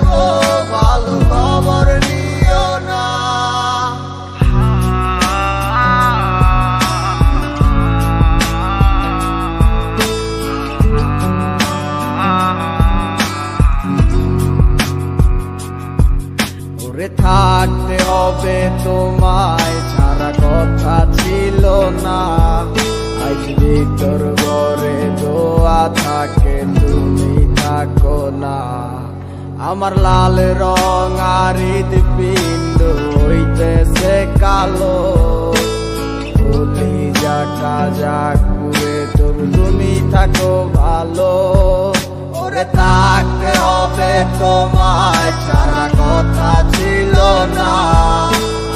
থাকবো, ভালো খবর নিও না। ওরে থাকতে হবে তোমায় ছাড়া কথা ছিল না, আজ ভিতর ঘরে দোয়া থাকে তুমি থাকো না। আমার লাল রং আর হৃদপিণ্ড হইতেছে কালো, কলিজাটা যাক পুড়ে তবু তুমি থাকো ভালো। ওরে থাকতে হবে তোমায় ছাড়া কথা ছিল না,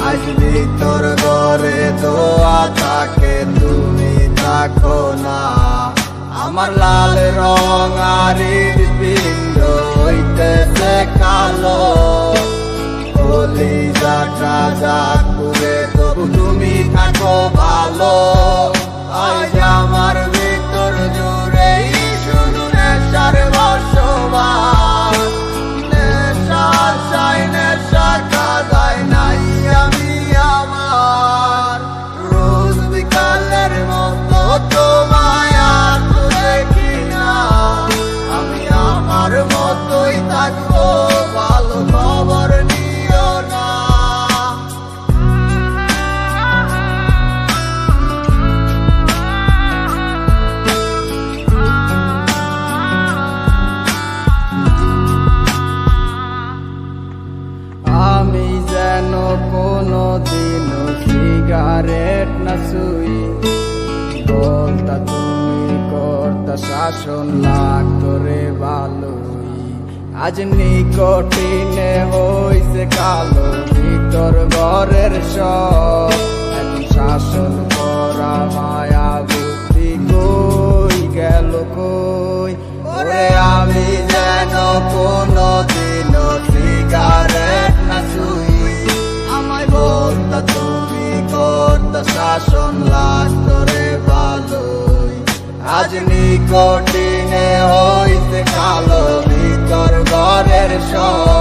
আজ ভিতর ঘরে দোয়া থাকে তুমি থাকো না। আমার লাল রং আর হৃদপিণ্ড হইতেছে কালো, কলিজাটা যাক পুড়ে তবু তুমি থাকো ভালো। আজ আমার ভিতর জুড়েই শুধু নেশার বসবাস, নেশার চাই নেশার কাদায় নাই আমি আমার। রোজ বিকালের মতো তোমায় আর তো দেখি না, আমি আমার মতোই থাকবো, ভালো খবর নিও না। আমি যেন কোনো দিনও সিগারেট না ছুঁই, বলতা তুমি করতা শাসন লাগতো রে ভালোই। আজ নিকটিনে হইছে কালো, ভিতর ঘরের সব এখন শাসন করা মায়া বুদ্ধি কই গেল কই। ওরে আমি যেন কোনো দিনও সিগারেট না ছুঁই, আমায় বলতা তুমি করতা শাসন লাগতো রে ভালোই। আজ নিকটিনে হইছে কালো, ভিতর ঘরের সব